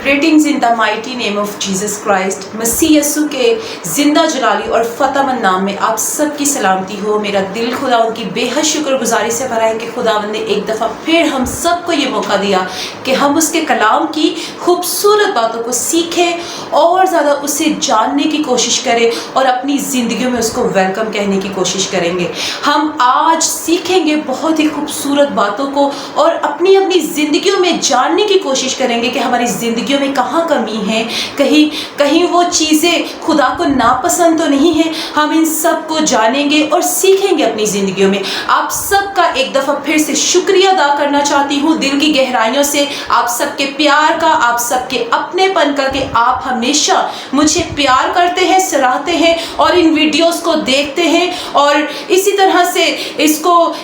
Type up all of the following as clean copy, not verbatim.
Greetings in the mighty name of Jesus Christ. मसीह यीशु के जिंदा जलाली और फतेहमंद नाम में आप सबकी सलामती हो। मेरा दिल खुदावंद की बेहद शुक्रगुजारी से भरा है कि खुदावंद ने एक दफ़ा फिर हम सबको ये मौका दिया कि हम उसके कलाम की खूबसूरत बातों को सीखें और ज़्यादा उसे जानने की कोशिश करें और अपनी ज़िंदगियों में उसको वेलकम कहने की कोशिश करेंगे। हम आज सीखेंगे बहुत ही खूबसूरत बातों को और अपनी अपनी ज़िंदगियों में जानने की कोशिश करेंगे कि हमारी ज़िंदगियों में कहाँ कमी है, कहीं वो चीज़ें खुदा को नापसंद तो नहीं है। हम इन सब को जानेंगे और सीखेंगे अपनी ज़िंदगियों में। आप सबका एक दफ़ा फिर से शुक्रिया अदा करना चाहती हूँ दिल की गहराइयों से, आप सबके प्यार का, आप सबके अपनेपन का कि आप हमेशा मुझे प्यार करते हैं, सराहते हैं और इन वीडियोस को देखते हैं और इसी तरह से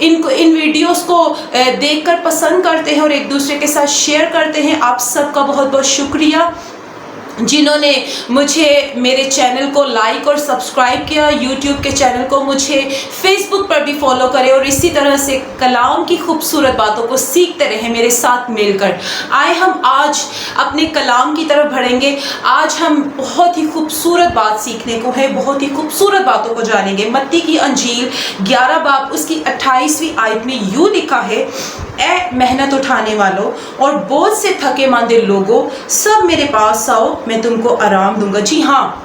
इन वीडियोस को देखकर पसंद करते हैं और एक दूसरे के साथ शेयर करते हैं। आप सबका बहुत बहुत शुक्रिया। जिन्होंने मुझे मेरे चैनल को लाइक और सब्सक्राइब किया, यूट्यूब के चैनल को मुझे फेसबुक पर भी फॉलो करें और इसी तरह से कलाम की खूबसूरत बातों को सीखते रहें मेरे साथ मिलकर। आए हम आज अपने कलाम की तरफ बढ़ेंगे। आज हम बहुत ही खूबसूरत बात सीखने को है, बहुत ही खूबसूरत बातों को जानेंगे। मत्ती की अंजील 11 बाब उसकी 28वीं आयत में यूँ लिखा है, ए मेहनत उठाने वालों और बोझ से थके मांदे लोगों, सब मेरे पास आओ, मैं तुमको आराम दूंगा। जी हाँ,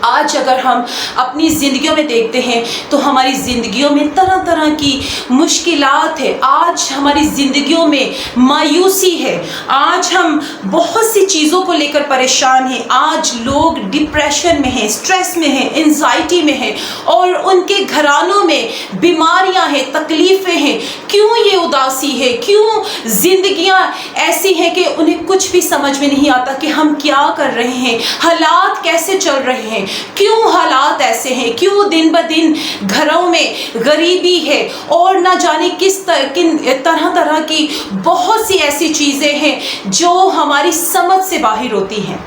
आज अगर हम अपनी ज़िंदगियों में देखते हैं तो हमारी ज़िंदगियों में तरह तरह की मुश्किलात है। आज हमारी ज़िंदगियों में मायूसी है। आज हम बहुत सी चीज़ों को लेकर परेशान हैं। आज लोग डिप्रेशन में हैं, स्ट्रेस में हैं, एंजाइटी में हैं और उनके घरानों में बीमारियां हैं, तकलीफ़ें हैं। क्यों ये उदासी है? क्यों ज़िंदगियां ऐसी हैं कि उन्हें कुछ भी समझ में नहीं आता कि हम क्या कर रहे हैं, हालात कैसे चल रहे हैं, क्यों हालात ऐसे हैं, क्यों दिन ब दिन घरों में गरीबी है और ना जाने किन तरह तरह की बहुत सी ऐसी चीज़ें हैं जो हमारी समझ से बाहर होती हैं।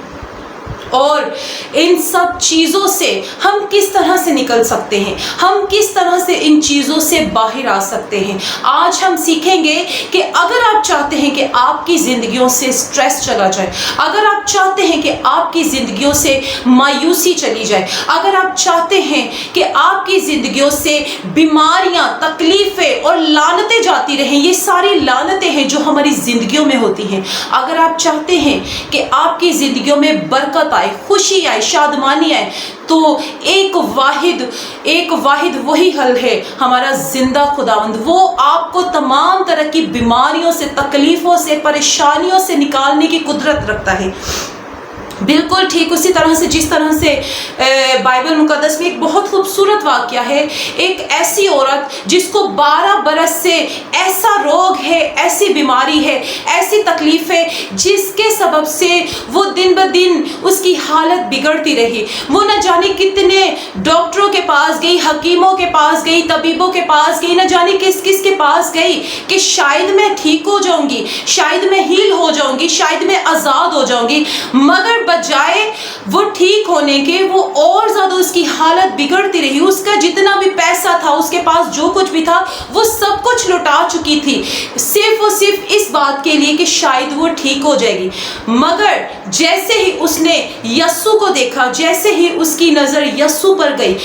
और इन सब चीज़ों से हम किस तरह से निकल सकते हैं, हम किस तरह से इन चीज़ों से बाहर आ सकते हैं। आज हम सीखेंगे कि अगर आप चाहते हैं कि आपकी ज़िंदगियों से स्ट्रेस चला जाए, अगर आप चाहते हैं कि आपकी ज़िंदगियों से मायूसी चली जाए, अगर आप चाहते हैं कि आपकी ज़िंदगियों से बीमारियां, तकलीफ़ें और लानतें जाती रहें, ये सारी लानतें हैं जो हमारी ज़िंदगियों में होती हैं। अगर आप चाहते हैं कि आपकी ज़िंदगियों में बरकत आए, खुशी आए, शादमानी आए, तो एक वाहिद वही हल है, हमारा जिंदा खुदावंद। वो आपको तमाम तरह की बीमारियों से, तकलीफ़ों से, परेशानियों से निकालने की कुदरत रखता है। बिल्कुल ठीक उसी तरह से जिस तरह से बाइबल मुकद्दस में एक बहुत खूबसूरत वाक़या है, एक ऐसी औरत जिसको 12 बरस से ऐसा रोग है, ऐसी बीमारी है, ऐसी तकलीफ़ है जिसके सबब से वो दिन ब दिन उसकी हालत बिगड़ती रही। वो न जाने कितने डॉक्टरों के पास गई, हकीमों के पास गई, तबीबों के पास गई, न जाने किस किस के पास गई कि शायद मैं ठीक हो जाऊंगी, शायद मैं हील हो जाऊंगी, शायद मैं आज़ाद हो जाऊंगी। मगर बजाय वो ठीक होने के वो और ज़्यादा उसकी हालत बिगड़ती रही। उसका जितना भी पैसा था, उसके पास जो कुछ भी था, वो सब कुछ लुटा चुकी थी, सिर्फ और सिर्फ इस बात के लिए कि शायद वो ठीक हो जाएगी। मगर जैसे ही उसने यस्सु को देखा, जैसे ही उसकी नज़र यस्सु पर गई,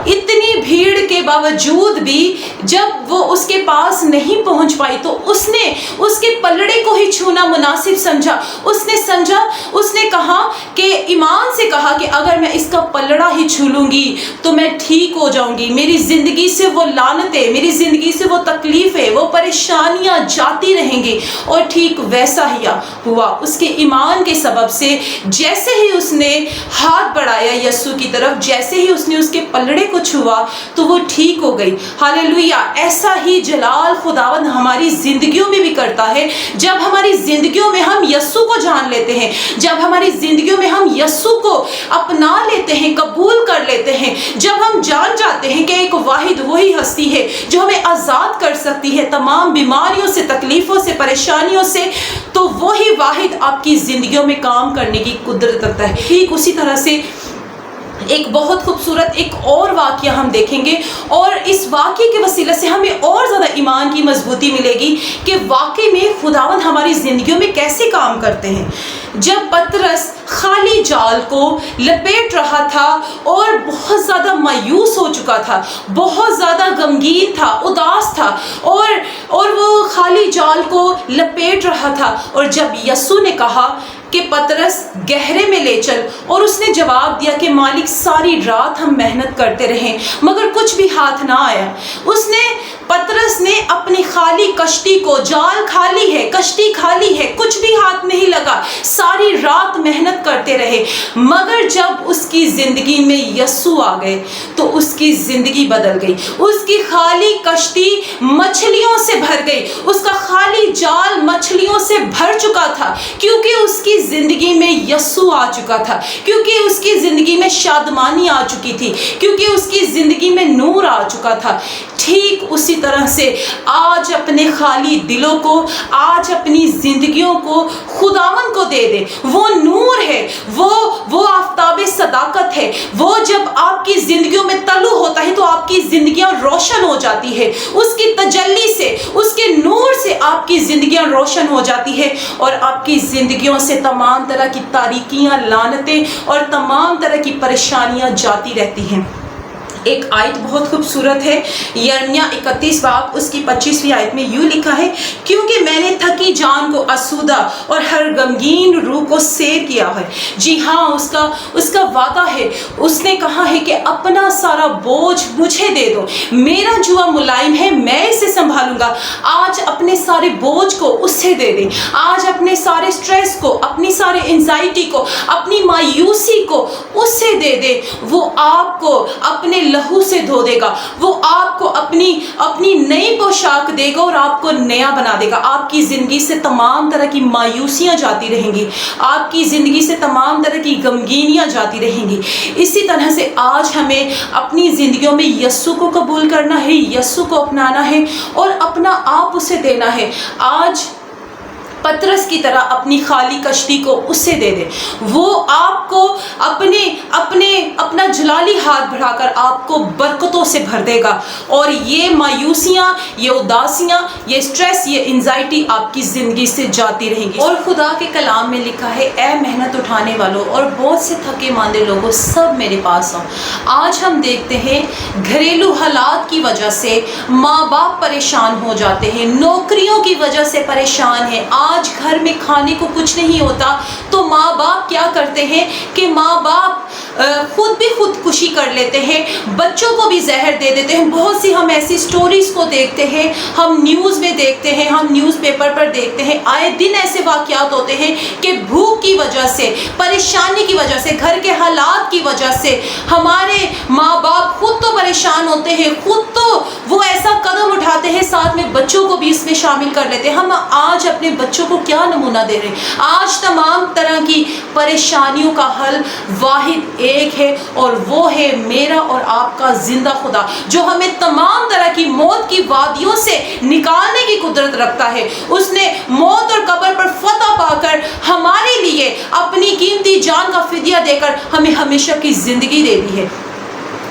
इतनी भीड़ के बावजूद भी जब वो उसके पास नहीं पहुंच पाई तो उसने उसके पलड़े को ही छूना मुनासिब समझा। उसने कहा कि ईमान से कहा कि अगर मैं इसका पलड़ा ही छू लूंगी तो मैं ठीक हो जाऊंगी, मेरी ज़िंदगी से वो लानतें, मेरी ज़िंदगी से वो तकलीफ़ें, वो परेशानियां जाती रहेंगी। और ठीक वैसा ही हुआ। उसके ईमान के सबब से जैसे ही उसने हाथ बढ़ाया यस्सु की तरफ, जैसे ही उसने उसके पलड़े को छुआ तो वो ठीक हो गई। हालेलुया। ऐसा ही जलाल खुदावंद हमारी ज़िंदगियों में भी करता है। जब हमारी ज़िंदगियों में हम यस्सु को जान लेते हैं, जब हमारी ज़िंदगियों में हम यस्सु को अपना लेते हैं, कबूल कर लेते हैं, जब हम जान जाते हैं कि एक वाहिद वही हस्ती है जो हमें आज़ाद कर सकती है तमाम बीमारियों से, तकलीफ़ों से, परेशानियों से, तो वही वाहिद आपकी ज़िंदगियों में काम करने की कुदरत रखता है। ठीक उसी तरह से ایک بہت خوبصورت ایک اور واقعہ ہم دیکھیں گے، اور اس واقعے کے وسیلے سے ہمیں اور زیادہ ایمان کی مضبوطی ملے گی کہ واقعی میں خداوند ہماری زندگیوں میں کیسے کام کرتے ہیں۔ جب پطرس خالی جال کو لپیٹ رہا تھا اور بہت زیادہ مایوس ہو چکا تھا، بہت زیادہ غمگین تھا، اداس تھا، اور وہ خالی جال کو لپیٹ رہا تھا، اور جب یسوع نے کہا کہ پطرس گہرے میں لے چل، اور اس نے جواب دیا کہ مالک ساری رات ہم محنت کرتے رہے مگر کچھ بھی ہاتھ نہ آیا، پطرس نے اپنی خالی کشتی کو، جال خالی ہے، کشتی خالی ہے، کچھ بھی ہاتھ نہیں لگا، ساری رات محنت کرتے رہے، مگر جب اس کی زندگی میں یسوع آ گئے تو اس کی زندگی بدل گئی، اس کی خالی کشتی مچھلیوں سے بھر گئی، اس کا خالی جال مچھلیوں سے بھر چکا تھا، کیونکہ اس کی زندگی میں یسوع آ چکا تھا، کیونکہ اس کی زندگی میں شادمانی آ چکی تھی، کیونکہ اس کی زندگی میں نور آ چکا تھا۔ ٹھیک اسی طرح سے آج اپنے خالی دلوں کو، آج اپنی زندگیوں کو خداوند کو دے دے۔ وہ نور ہے، وہ آفتاب صداقت ہے، وہ جب آپ کی زندگیوں میں طلوع ہوتا ہے تو آپ کی زندگیاں روشن ہو جاتی ہے، اس کی تجلی سے، اس کے نور سے آپ کی زندگیاں روشن ہو جاتی ہے، اور آپ کی زندگیوں سے تمام طرح کی تاریکیاں، لعنتیں اور تمام طرح کی پریشانیاں جاتی رہتی ہیں۔ ایک آیت بہت خوبصورت ہے، یرمیہ 31 باب اس کی 25ویں آیت میں یوں لکھا ہے، کیونکہ میں نے تھکی جان کو آسودہ اور ہر غمگین روح کو سیر کیا ہے۔ جی ہاں، اس کا وعدہ ہے، اس نے کہا ہے کہ اپنا سارا بوجھ مجھے دے دو، میرا جوا ملائم ہے، میں اسے سنبھالوں گا۔ آج اپنے سارے بوجھ کو اسے دے دیں، آج اپنے سارے سٹریس کو، اپنی سارے انزائٹی کو، اپنی مایوسی کو اسے دے دے، وہ آپ کو اپنے لہو سے دھو دے گا، وہ آپ کو اپنی نئی پوشاک دے گا اور آپ کو نیا بنا دے گا۔ آپ کی زندگی سے تمام طرح کی مایوسیاں جاتی رہیں گی، آپ کی زندگی سے تمام طرح کی غمگینیاں جاتی رہیں گی۔ اسی طرح سے آج ہمیں اپنی زندگیوں میں یسوع کو قبول کرنا ہے، یسوع کو اپنانا ہے اور اپنا آپ اسے دینا ہے۔ آج پطرس کی طرح اپنی خالی کشتی کو اسے دے دے، وہ آپ کو اپنا جلالی ہاتھ بڑھا کر آپ کو برکتوں سے بھر دے گا، اور یہ مایوسیاں، یہ اداسیاں، یہ سٹریس، یہ انزائٹی آپ کی زندگی سے جاتی رہیں گی۔ اور خدا کے کلام میں لکھا ہے، اے محنت اٹھانے والوں اور بہت سے تھکے ماندے لوگوں، سب میرے پاس آؤ۔ آج ہم دیکھتے ہیں گھریلو حالات کی وجہ سے ماں باپ پریشان ہو جاتے ہیں، نوکریوں کی وجہ سے پریشان ہیں، آج گھر میں کھانے کو کچھ نہیں ہوتا تو ماں باپ کیا کرتے ہیں کہ ماں باپ خود بھی خودکشی کر لیتے ہیں، بچوں کو بھی زہر دے دیتے ہیں۔ بہت سی ہم ایسی سٹوریز کو دیکھتے ہیں، ہم نیوز میں دیکھتے ہیں، ہم نیوز پیپر پر دیکھتے ہیں، آئے دن ایسے واقعات ہوتے ہیں کہ بھوک کی وجہ سے، پریشانی کی وجہ سے، گھر کے حالات کی وجہ سے ہمارے ماں باپ خود تو پریشان ہوتے ہیں، خود تو وہ ایسا قدم اٹھاتے ہیں، ساتھ میں بچوں کو بھی اس میں شامل کر لیتے ہیں۔ ہم آج اپنے بچوں کو کیا نمونہ دے رہے ہیں؟ آج تمام طرح کی پریشانیوں کا حل واحد ایک ہے، اور وہ ہے میرا اور آپ کا زندہ خدا، جو ہمیں تمام طرح کی موت کی وادیوں سے نکالنے کی قدرت رکھتا ہے۔ اس نے موت اور قبر پر فتح پا کر ہمارے لیے اپنی قیمتی جان کا فدیہ دے کر ہمیں ہمیشہ کی زندگی دے دی ہے۔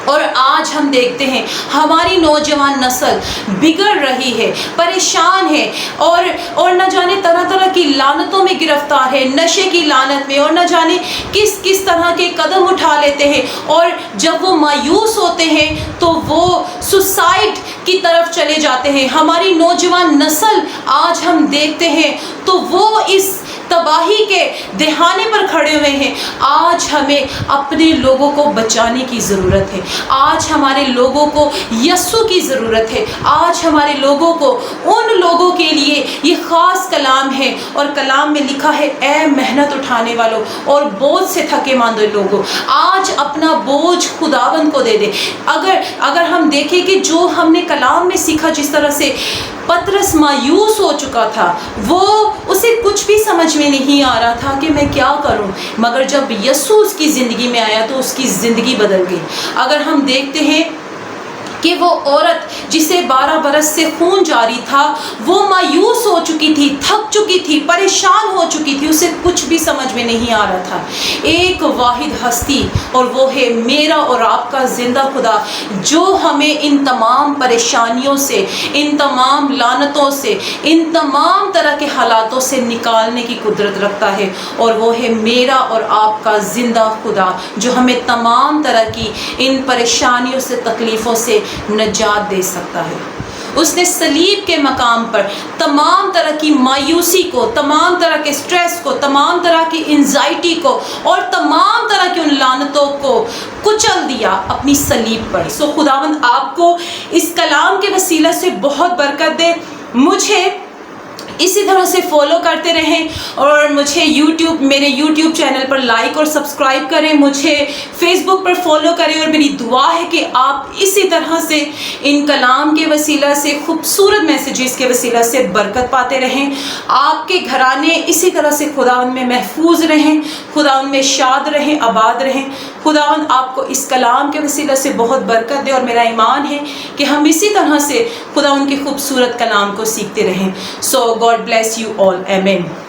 اور آج ہم دیکھتے ہیں ہماری نوجوان نسل بگڑ رہی ہے، پریشان ہے، اور نہ جانے طرح طرح کی لعنتوں میں گرفتار ہے، نشے کی لعنت میں، اور نہ جانے کس طرح کے قدم اٹھا لیتے ہیں، اور جب وہ مایوس ہوتے ہیں تو وہ سوسائڈ کی طرف چلے جاتے ہیں۔ ہماری نوجوان نسل آج ہم دیکھتے ہیں تو وہ اس تباہی کے دہانے پر کھڑے ہوئے ہیں۔ آج ہمیں اپنے لوگوں کو بچانے کی ضرورت ہے، آج ہمارے لوگوں کو یسوع کی ضرورت ہے، آج ہمارے لوگوں کو ان لوگوں کے لیے یہ خاص کلام ہے، اور کلام میں لکھا ہے، اے محنت اٹھانے والوں اور بوجھ سے تھکے ماندے لوگوں، آج اپنا بوجھ خداوند کو دے دے۔ اگر ہم دیکھیں کہ جو ہم نے کلام میں سیکھا، جس طرح سے پطرس مایوس ہو چکا تھا، اسے کچھ بھی سمجھ میں نہیں آ رہا تھا کہ میں کیا کروں، مگر جب یسوع اس کی زندگی میں آیا تو اس کی زندگی بدل گئی۔ اگر ہم دیکھتے ہیں کہ وہ عورت جسے 12 برس سے خون جاری تھا، وہ مایوس ہو چکی تھی، تھک چکی تھی، پریشان ہو چکی تھی، اسے کچھ بھی समझ में नहीं आ रहा था, एक वाहिद हस्ती, और वो है मेरा और आपका जिंदा खुदा, जो हमें इन तमाम परेशानियों से, इन तमाम लानतों से, इन तमाम तरह के हालातों से निकालने की कुदरत रखता है। और वो है मेरा और आपका जिंदा खुदा, जो हमें तमाम तरह की इन परेशानियों से, तकलीफ़ों से निजात दे सकता है। उसने सलीब के मकाम पर तमाम तरह की मायूसी को, तमाम तरह के स्ट्रेस को, तमाम तरह की एंजाइटी को और तमाम तरह की उन लानतों को कुचल दिया अपनी सलीब पर। सो खुदावंद आपको इस कलाम के वसीला से बहुत बरकत दे। मुझे इसी तरह से फॉलो करते रहें और मुझे मेरे यूट्यूब चैनल पर लाइक और सब्सक्राइब करें, मुझे फेसबुक पर फॉलो करें। और मेरी दुआ है कि आप इसी तरह से इन कलाम के वसीला से, खूबसूरत मैसेजेस के वसीला से बरकत पाते रहें। आपके घराने इसी तरह से खुदावंद में महफूज रहें, खुदावंद में शाद रहें, आबाद रहें। खुदावंद आपको इस कलाम के वसीला से बहुत बरकत दे। और मेरा ईमान है कि हम इसी तरह से खुदावंद के खूबसूरत कलाम को सीखते रहें। सो God bless you all. Amen.